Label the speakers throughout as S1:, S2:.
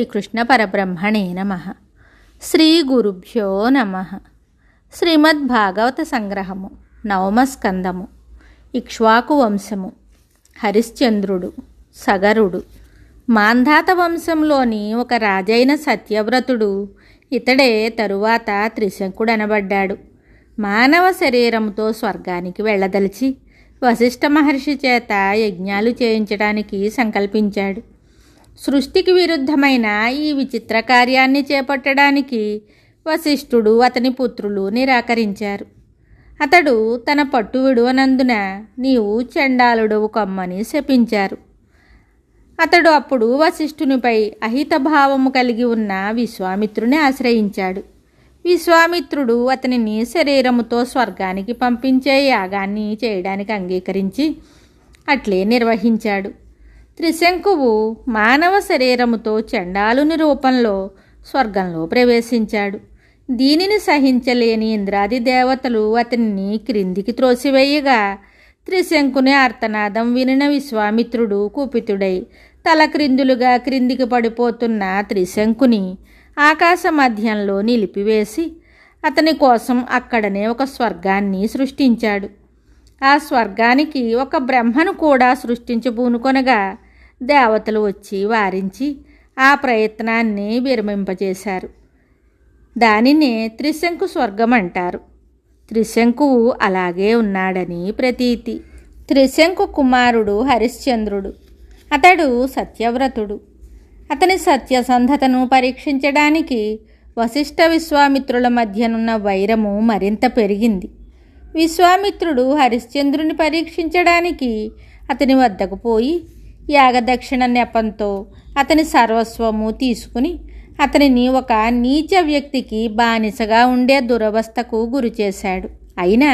S1: శ్రీకృష్ణ పరబ్రహ్మణే నమః. శ్రీ గురుభ్యో నమః. శ్రీమద్భాగవత సంగ్రహము, నవమ స్కందము. ఇక్ష్వాకు వంశము. హరిశ్చంద్రుడు, సగరుడు. మాంధాత వంశంలోని ఒక రాజైన సత్యవ్రతుడు, ఇతడే తరువాత త్రిశంకుడనబడ్డాడు. మానవ శరీరంతో స్వర్గానికి వెళ్ళదలిచి వశిష్ఠ మహర్షి చేత యజ్ఞాలు చేయించడానికి సంకల్పించాడు. సృష్టికి విరుద్ధమైన ఈ విచిత్ర కార్యాన్ని చేపట్టడానికి వశిష్ఠుడు అతని పుత్రులు నిరాకరించారు. అతడు తన పట్టు విడువనందున నీవు చండాలుడవు కమ్మని శపించారు. అతడు అప్పుడు వశిష్ఠునిపై అహితభావము కలిగి ఉన్న విశ్వామిత్రుని ఆశ్రయించాడు. విశ్వామిత్రుడు అతనిని శరీరముతో స్వర్గానికి పంపించే యాగాన్ని చేయడానికి అంగీకరించి అట్లే నిర్వహించాడు. త్రిశంకువు మానవ శరీరముతో చండాలుని రూపంలో స్వర్గంలో ప్రవేశించాడు. దీనిని సహించలేని ఇంద్రాది దేవతలు అతనిని క్రిందికి త్రోసివేయగా త్రిశంకుని ఆర్తనాదం వినిన విశ్వామిత్రుడు కుపితుడై తలక్రిందులుగా క్రిందికి పడిపోతున్న త్రిశంకుని ఆకాశ మధ్యంలో నిలిపివేసి అతని కోసం అక్కడనే ఒక స్వర్గాన్ని సృష్టించాడు. ఆ స్వర్గానికి ఒక బ్రహ్మను కూడా సృష్టించబూనుకొనగా దేవతలు వచ్చి వారించి ఆ ప్రయత్నాన్ని విరమింపజేశారు. దానినే త్రిశంకు స్వర్గం అంటారు. త్రిశంకువు అలాగే ఉన్నాడని ప్రతీతి. త్రిశంకు కుమారుడు హరిశ్చంద్రుడు. అతడు సత్యవ్రతుడు. అతని సత్యసంధతను పరీక్షించడానికి వశిష్ఠ విశ్వామిత్రుల మధ్యనున్న వైరము మరింత పెరిగింది. విశ్వామిత్రుడు హరిశ్చంద్రుని పరీక్షించడానికి అతని వద్దకు పోయి యాగదక్షిణ నెపంతో అతని సర్వస్వము తీసుకుని అతనిని ఒక నీచ వ్యక్తికి బానిసగా ఉండే దురవస్థకు గురిచేశాడు. అయినా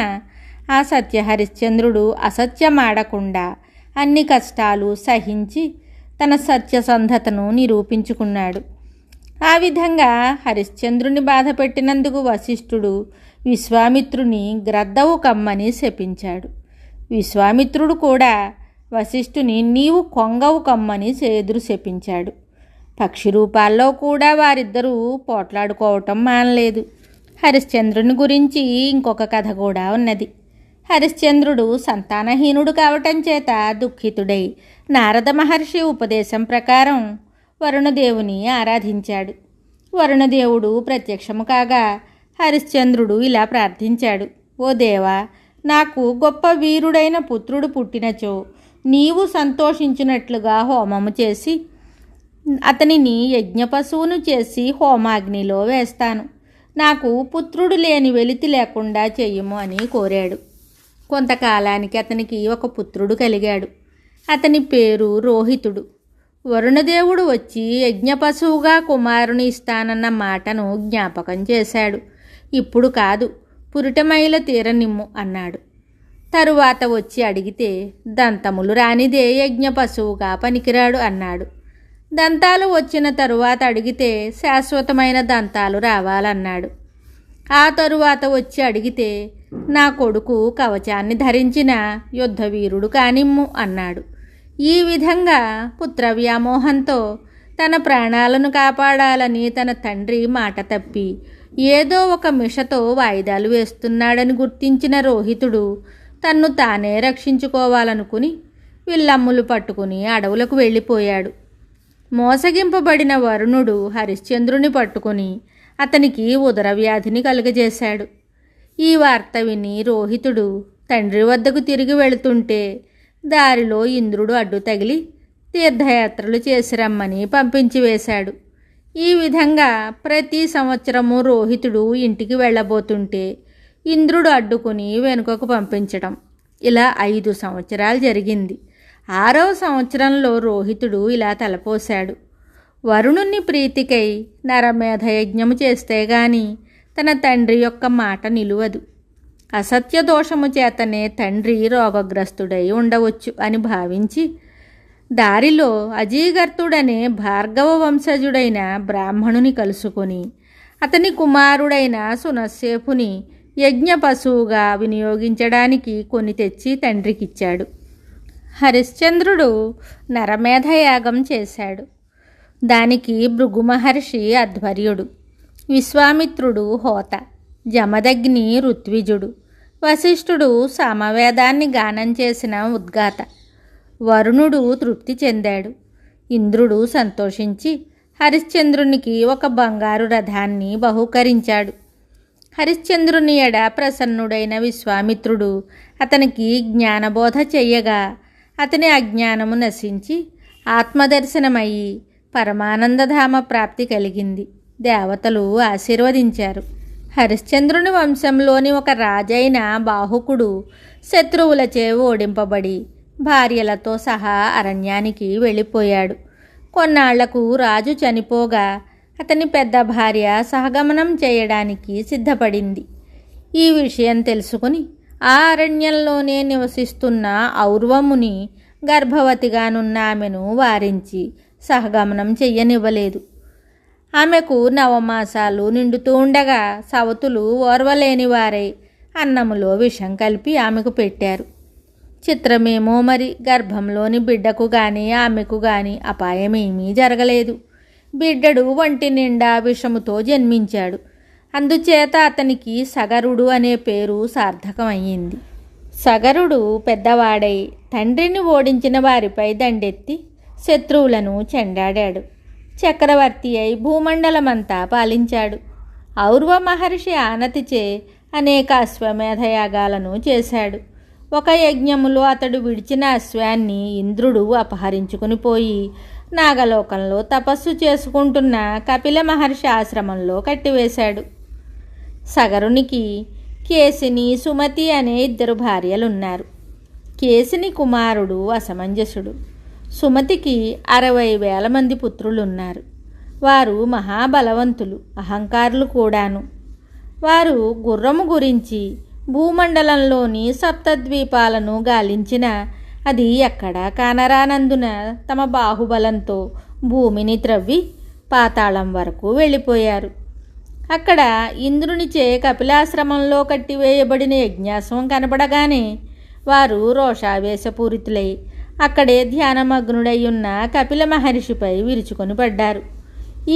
S1: ఆ సత్యహరిశ్చంద్రుడు అసత్యమాడకుండా అన్ని కష్టాలు సహించి తన సత్యసంధతను నిరూపించుకున్నాడు. ఆ విధంగా హరిశ్చంద్రుని బాధపెట్టినందుకు వశిష్ఠుడు విశ్వామిత్రుని గ్రద్దవు కమ్మని శపించాడు. విశ్వామిత్రుడు కూడా వశిష్ఠుని నీవు కొంగవు కమ్మని ఎదురు శపించాడు. పక్షి రూపాల్లో కూడా వారిద్దరూ పోట్లాడుకోవటం మానలేదు. హరిశ్చంద్రుని గురించి ఇంకొక కథ కూడా ఉన్నది. హరిశ్చంద్రుడు సంతానహీనుడు కావటం చేత దుఃఖితుడై నారద మహర్షి ఉపదేశం ప్రకారం వరుణదేవుని ఆరాధించాడు. వరుణదేవుడు ప్రత్యక్షము కాగా హరిశ్చంద్రుడు ఇలా ప్రార్థించాడు: ఓ దేవా, నాకు గొప్ప వీరుడైన పుత్రుడు పుట్టినచో నీవు సంతోషించినట్లుగా హోమము చేసి అతనిని యజ్ఞపశువును చేసి హోమాగ్నిలో వేస్తాను. నాకు పుత్రుడు లేని వెలితి లేకుండా చెయ్యము అని కోరాడు. కొంతకాలానికి అతనికి ఒక పుత్రుడు కలిగాడు. అతని పేరు రోహితుడు. వరుణదేవుడు వచ్చి యజ్ఞపశువుగా కుమారుని ఇస్తానన్న మాటను జ్ఞాపకం చేశాడు. ఇప్పుడు కాదు, పురిటమైల తీరనిమ్ము అన్నాడు. తరువాత వచ్చి అడిగితే దంతములు రానిదే యజ్ఞపశువుగా పనికిరాడు అన్నాడు. దంతాలు వచ్చిన తరువాత అడిగితే శాశ్వతమైన దంతాలు రావాలన్నాడు. ఆ తరువాత వచ్చి అడిగితే నా కొడుకు కవచాన్ని ధరించిన యుద్ధవీరుడు కానిమ్ము అన్నాడు. ఈ విధంగా పుత్ర వ్యామోహంతో తన ప్రాణాలను కాపాడాలని తన తండ్రి మాట తప్పి ఏదో ఒక మిషతో వాయిదాలు వేస్తున్నాడని గుర్తించిన రోహితుడు తన్ను తానే రక్షించుకోవాలనుకుని విల్లమ్ములు పట్టుకుని అడవులకు వెళ్ళిపోయాడు. మోసగింపబడిన వరుణుడు హరిశ్చంద్రుని పట్టుకుని అతనికి ఉదరవ్యాధిని కలుగజేశాడు. ఈ వార్త విని రోహితుడు తండ్రి వద్దకు తిరిగి వెళుతుంటే దారిలో ఇంద్రుడు అడ్డు తగిలి తీర్థయాత్రలు చేసి రమ్మని పంపించి వేశాడు. ఈ విధంగా ప్రతి సంవత్సరము రోహితుడు ఇంటికి వెళ్ళబోతుంటే ఇంద్రుడు అడ్డుకుని వెనుకకు పంపించడం. ఇలా 5 సంవత్సరాలు జరిగింది. 6వ సంవత్సరంలో రోహితుడు ఇలా తలపోశాడు: వరుణుని ప్రీతికై నరమేధ యజ్ఞము చేస్తే గాని తన తండ్రి యొక్క మాట నిలువదు. అసత్య దోషము చేతనే తండ్రి రోగగ్రస్తుడై ఉండవచ్చు అని భావించి దారిలో అజీగర్తుడనే భార్గవ వంశజుడైన బ్రాహ్మణుని కలుసుకొని అతని కుమారుడైన సునస్సేపుని యజ్ఞ పశువుగా వినియోగించడానికి కొని తెచ్చి తండ్రికిచ్చాడు. హరిశ్చంద్రుడు నరమేధయాగం చేశాడు. దానికి భృగు మహర్షి అధ్వర్యుడు, విశ్వామిత్రుడు హోత, జమదగ్ని ఋత్విజుడు, వశిష్ఠుడు సామవేదాన్ని గానం చేసిన ఉద్గాత, వరుణుడు తృప్తి చెందాడు. ఇంద్రుడు సంతోషించి హరిశ్చంద్రునికి ఒక బంగారు రథాన్ని బహూకరించాడు. హరిశ్చంద్రుని ఎడ ప్రసన్నుడైన విశ్వామిత్రుడు అతనికి జ్ఞానబోధ చెయ్యగా అతని అజ్ఞానము నశించి ఆత్మదర్శనమయ్యి పరమానందధామ ప్రాప్తి కలిగింది. దేవతలు ఆశీర్వదించారు. హరిశ్చంద్రుని వంశంలోని ఒక రాజైన బాహుకుడు శత్రువులచే ఓడింపబడి భార్యలతో సహా అరణ్యానికి వెళ్ళిపోయాడు. కొన్నాళ్లకు రాజు చనిపోగా అతని పెద్ద భార్య సహగమనం చేయడానికి సిద్ధపడింది. ఈ విషయం తెలుసుకుని ఆ అరణ్యంలోనే నివసిస్తున్న ఔర్వముని గర్భవతిగానున్న ఆమెను వారించి సహగమనం చెయ్యనివ్వలేదు. ఆమెకు నవమాసాలు నిండుతూ ఉండగా సవతులు ఓర్వలేని వారై అన్నములో విషం కలిపి ఆమెకు పెట్టారు. చిత్రమేమో మరి, గర్భంలోని బిడ్డకు కానీ ఆమెకు కానీ అపాయమేమీ జరగలేదు. బిడ్డడు వంటి నిండా విషముతో జన్మించాడు. అందుచేత అతనికి సగరుడు అనే పేరు సార్థకమయ్యింది. సగరుడు పెద్దవాడై తండ్రిని ఓడించిన వారిపై దండెత్తి శత్రువులను చెండాడాడు. చక్రవర్తి అయి భూమండలమంతా పాలించాడు. ఔర్వ మహర్షి ఆనతిచే అనేక అశ్వమేధయాగాలను చేశాడు. ఒక యజ్ఞములో అతడు విడిచిన అశ్వాన్ని ఇంద్రుడు అపహరించుకుని పోయి నాగలోకంలో తపస్సు చేసుకుంటున్న కపిల మహర్షి ఆశ్రమంలో కట్టివేశాడు. సగరునికి కేసిని, సుమతి అనే 2 భార్యలున్నారు. కేసిని కుమారుడు అసమంజసుడు. సుమతికి 60,000 మంది పుత్రులున్నారు. వారు మహాబలవంతులు, అహంకారులు కూడాను. వారు గుర్రము గురించి భూమండలంలోని సప్తద్వీపాలను గాలించిన అది ఎక్కడా కానరానందున తమ బాహుబలంతో భూమిని త్రవ్వి పాతాళం వరకు వెళ్ళిపోయారు. అక్కడ ఇంద్రునిచే కపిలాశ్రమంలో కట్టివేయబడిన యజ్ఞాశ్వం కనపడగానే వారు రోషావేశపూరితులై అక్కడే ధ్యానమగ్నుడై ఉన్న కపిల మహర్షిపై విరుచుకొని పడ్డారు.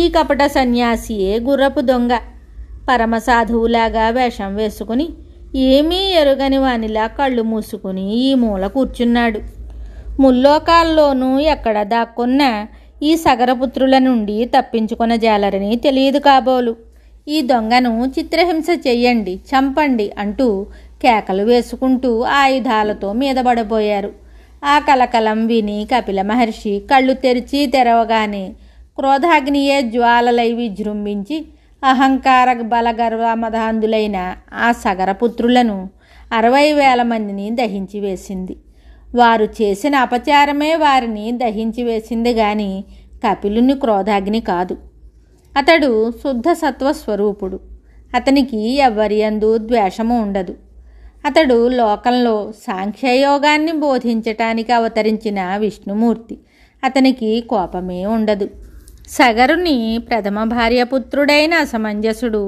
S1: ఈ కపట సన్యాసియే గుర్రపు దొంగ. పరమసాధువులాగా వేషం వేసుకుని ఏమీ ఎరుగని వానిలా కళ్ళు మూసుకుని ఈ మూల కూర్చున్నాడు. ముల్లోకాల్లోనూ ఎక్కడ దాక్కున్న ఈ సగరపుత్రుల నుండి తప్పించుకొన జాలరని తెలియదు కాబోలు. ఈ దొంగను చిత్రహింస చెయ్యండి, చంపండి అంటూ కేకలు వేసుకుంటూ ఆయుధాలతో మీదపడబోయారు. ఆ కలకలం విని కపిల మహర్షి కళ్ళు తెరిచి తెరవగానే క్రోధాగ్నియే జ్వాలలై విజృంభించి అహంకార బలగర్వమధాంధులైన ఆ సగరపుత్రులను 60,000 మందిని దహించి వేసింది. వారు చేసిన అపచారమే వారిని దహించి వేసింది గాని కపిలుని క్రోధాగ్ని కాదు. అతడు శుద్ధ సత్వస్వరూపుడు. అతనికి ఎవ్వరి యందు ద్వేషము ఉండదు. అతడు లోకంలో సాంఖ్యయోగాన్ని బోధించటానికి అవతరించిన విష్ణుమూర్తి. అతనికి కోపమే ఉండదు. సగరుని ప్రథమ భార్యపుత్రుడైన అసమంజసుడు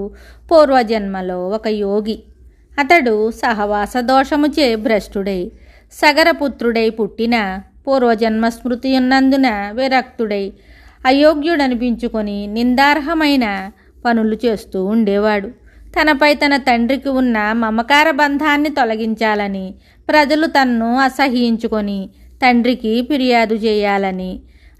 S1: పూర్వజన్మలో ఒక యోగి. అతడు సహవాస దోషముచే భ్రష్టుడై సగరపుత్రుడై పుట్టిన పూర్వజన్మ స్మృతి ఉన్నందున విరక్తుడై అయోగ్యుడనిపించుకొని నిందార్హమైన పనులు చేస్తూ ఉండేవాడు. తనపై తన తండ్రికి ఉన్న మమకార బంధాన్ని తొలగించాలని, ప్రజలు తన్ను అసహ్యించుకొని తండ్రికి ఫిర్యాదు చేయాలని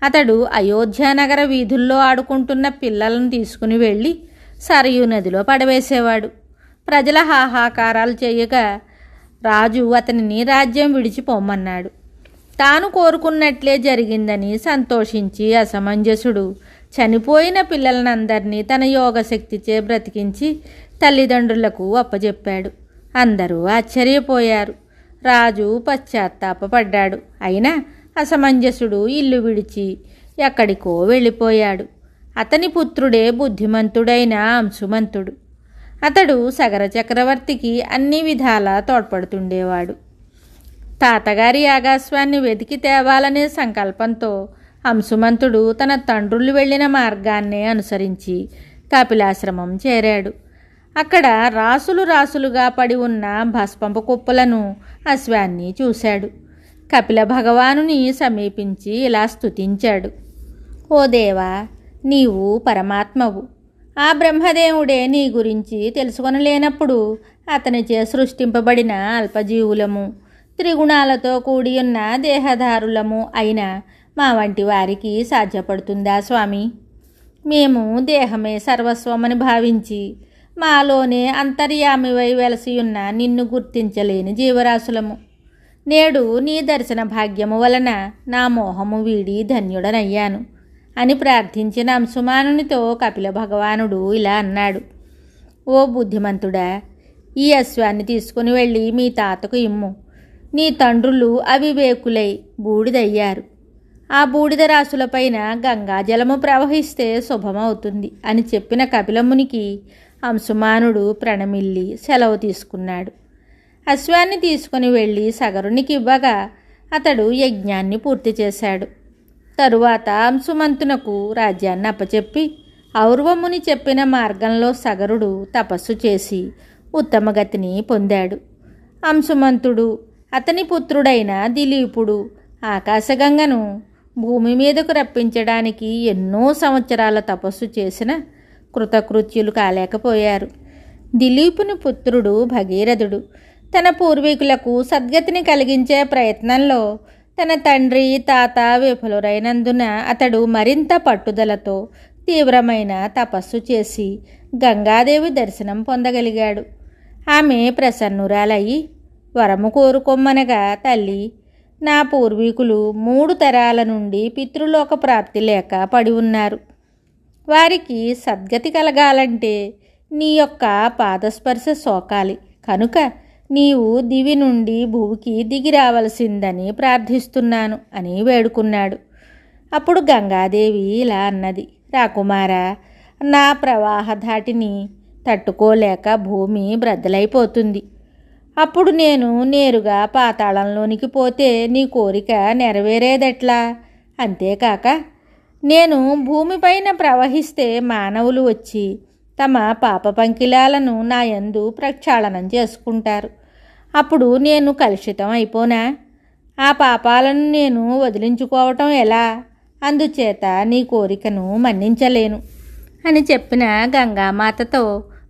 S1: అతడు అయోధ్యానగర వీధుల్లో ఆడుకుంటున్న పిల్లలను తీసుకుని వెళ్ళి సరయూ నదిలో పడవేసేవాడు. ప్రజల హాహాకారాలు చేయగా రాజు అతనిని రాజ్యం విడిచిపోమన్నాడు. తాను కోరుకున్నట్లే జరిగిందని సంతోషించి అసమంజసుడు చనిపోయిన పిల్లలనందరినీ తన యోగశక్తిచే బ్రతికించి తల్లిదండ్రులకు అప్పజెప్పాడు. అందరూ ఆశ్చర్యపోయారు. రాజు పశ్చాత్తాపపడ్డాడు. అయినా అసమంజసుడు ఇల్లు విడిచి ఎక్కడికో వెళ్ళిపోయాడు. అతని పుత్రుడే బుద్ధిమంతుడైన అంశుమంతుడు. అతడు సగర చక్రవర్తికి అన్ని విధాలా తోడ్పడుతుండేవాడు. తాతగారి యాగాశ్వాన్ని వెతికి తేవాలనే సంకల్పంతో అంశుమంతుడు తన తండ్రులు వెళ్ళిన మార్గాన్నే అనుసరించి కపిలాశ్రమం చేరాడు. అక్కడ రాసులు రాసులుగా పడి ఉన్న భస్పంపు కుప్పలను, అశ్వాన్ని చూశాడు. కపిల భగవానుని సమీపించి ఇలా స్తుతించాడు. ఓ దేవా, నీవు పరమాత్మవు. ఆ బ్రహ్మదేవుడే నీ గురించి తెలుసుకొనలేనప్పుడు అతనిచే సృష్టింపబడిన అల్పజీవులము, త్రిగుణాలతో కూడి ఉన్న దేహదారులము అయిన మా వంటి వారికి సాధ్యపడుతుందా స్వామి? మేము దేహమే సర్వస్వమని భావించి మాలోనే అంతర్యామివై వెలసియున్న నిన్ను గుర్తించలేని జీవరాశులము. నేడు నీ దర్శన భాగ్యము వలన నా మోహము వీడి ధన్యుడనయ్యాను అని ప్రార్థించిన అంశుమానునితో కపిల భగవానుడు ఇలా అన్నాడు. ఓ బుద్ధిమంతుడా, ఈ అశ్వాన్ని తీసుకుని వెళ్ళి మీ తాతకు ఇమ్ము. నీ తండ్రులు అవివేకులై బూడిదయ్యారు. ఆ బూడిద రాశులపైన గంగాజలము ప్రవహిస్తే శుభమవుతుంది అని చెప్పిన కపిలమునికి అంశుమానుడు ప్రణమిల్లి సెలవు తీసుకున్నాడు. అశ్వాన్ని తీసుకుని వెళ్ళి సగరునికి ఇవ్వగా అతడు యజ్ఞాన్ని పూర్తి చేశాడు. తరువాత అంశుమంతునకు రాజ్యాన్ని అప్పచెప్పి ఔర్వముని చెప్పిన మార్గంలో సగరుడు తపస్సు చేసి ఉత్తమగతిని పొందాడు. అంశుమంతుడు, అతని పుత్రుడైన దిలీపుడు ఆకాశగంగను భూమి మీదకు రప్పించడానికి ఎన్నో సంవత్సరాల తపస్సు చేసిన కృతకృత్యులు కాలేకపోయారు. దిలీపుని పుత్రుడు భగీరథుడు తన పూర్వీకులకు సద్గతిని కలిగించే ప్రయత్నంలో తన తండ్రి తాత విఫలురైనందున అతడు మరింత పట్టుదలతో తీవ్రమైన తపస్సు చేసి గంగాదేవి దర్శనం పొందగలిగాడు. ఆమె ప్రసన్నురాలయ్యి వరము కోరుకొమ్మనగా, తల్లి, నా పూర్వీకులు 3 తరాల నుండి పితృలోక ప్రాప్తి లేక పడి ఉన్నారు. వారికి సద్గతి కలగాలంటే నీ యొక్క పాదస్పర్శ సోకాలి. కనుక నీవు దివి నుండి భూమికి దిగి రావలసిందని ప్రార్థిస్తున్నాను అని వేడుకున్నాడు. అప్పుడు గంగాదేవి ఇలా అన్నది. రాకుమారా, నా ప్రవాహ ధాటిని తట్టుకోలేక భూమి బ్రద్దలైపోతుంది. అప్పుడు నేను నేరుగా పాతాళంలోనికి పోతే నీ కోరిక నెరవేరేదెట్లా? అంతేకాక నేను భూమిపైన ప్రవహిస్తే మానవులు వచ్చి తమ పాప పంకిలాలను నా యందు ప్రక్షాళనం చేసుకుంటారు. అప్పుడు నేను కలుషితం అయిపోనా? ఆ పాపాలను నేను వదిలించుకోవటం ఎలా? అందుచేత నీ కోరికను మన్నించలేను అని చెప్పిన గంగామాతతో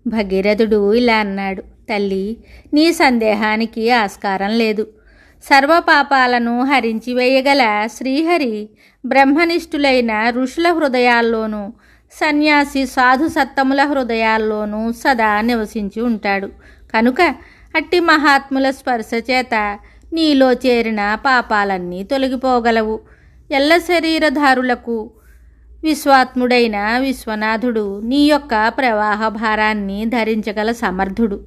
S1: భగీరథుడు ఇలా అన్నాడు. తల్లి, నీ సందేహానికి ఆస్కారం లేదు. సర్వపాపాలను హరించి వేయగల శ్రీహరి బ్రహ్మనిష్ఠులైన ఋషుల హృదయాల్లోనూ సన్యాసి సాధు సత్తముల హృదయాల్లోనూ సదా నివసించి ఉంటాడు. కనుక అట్టి మహాత్ముల స్పర్శ చేత నీలో చేరిన పాపాలన్నీ తొలగిపోగలవు. ఎల్ల శరీరధారులకు విశ్వాత్ముడైన విశ్వనాథుడు నీ యొక్క ప్రవాహ భారాన్ని ధరించగల సమర్థుడు.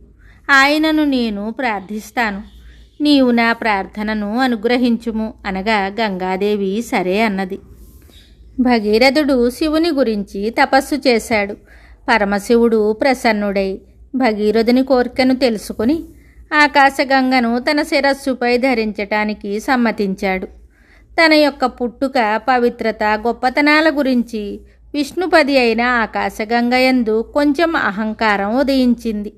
S1: ఆయనను నేను ప్రార్థిస్తాను. నీవు నా ప్రార్థనను అనుగ్రహించుము అనగా గంగాదేవి సరే అన్నది. భగీరథుడు శివుని గురించి తపస్సు చేశాడు. పరమశివుడు ప్రసన్నుడై భగీరథుని కోరికను తెలుసుకుని ఆకాశగంగను తన శిరస్సుపై ధరించటానికి సమ్మతించాడు. తన యొక్క పుట్టుక, పవిత్రత, గొప్పతనాల గురించి విష్ణుపది అయిన ఆకాశగంగ యందు కొంచెం అహంకారం ఉదయించింది.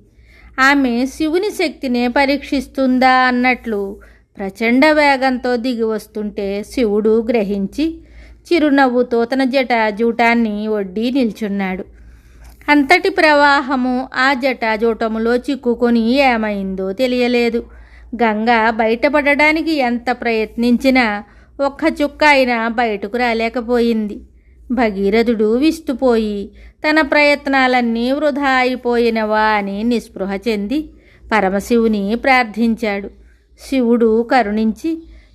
S1: ఆమె శివుని శక్తినే పరీక్షిస్తుందా అన్నట్లు ప్రచండ వేగంతో దిగి వస్తుంటే శివుడు గ్రహించి చిరునవ్వుతో తన జటాజూటాన్ని ఒడ్డి నిల్చున్నాడు. అంతటి ప్రవాహము ఆ జటాజూటములో చిక్కుకొని ఏమైందో తెలియలేదు. గంగ బయటపడడానికి ఎంత ప్రయత్నించినా ఒక్క చుక్క అయినా బయటకు రాలేకపోయింది. భగీరథుడు విస్తుపోయి తన ప్రయత్నాలన్నీ వృధా అయిపోయినవా అని నిస్పృహ చెంది పరమశివుని ప్రార్థించాడు. శివుడు కరుణించి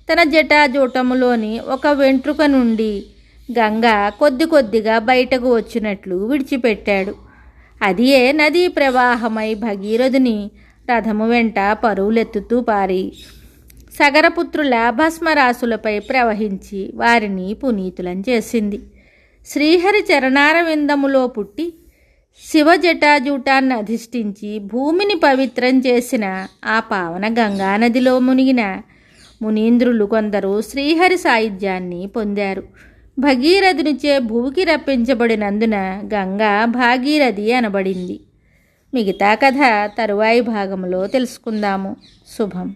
S1: తన జటాజూటములోని ఒక వెంట్రుక నుండి గంగ కొద్ది కొద్దిగా బయటకు వచ్చినట్లు విడిచిపెట్టాడు. అదియే నదీ ప్రవాహమై భగీరథుని రథము వెంట పరువులెత్తుతూ పారి సగరపుత్రుల భస్మరాశులపై ప్రవహించి వారిని పునీతులను చేసింది. శ్రీహరి చరణారవిందములో పుట్టి శివ జటాజూటాన్ని అధిష్ఠించి భూమిని పవిత్రం చేసిన ఆ పావన గంగానదిలో మునిగిన మునీంద్రులు కొందరు శ్రీహరి సాయుధ్యాన్ని పొందారు. భగీరథునిచే భూమికి రప్పించబడినందున గంగా భాగీరథి అనబడింది. మిగతా కథ తరువాయి భాగంలో తెలుసుకుందాము. శుభం.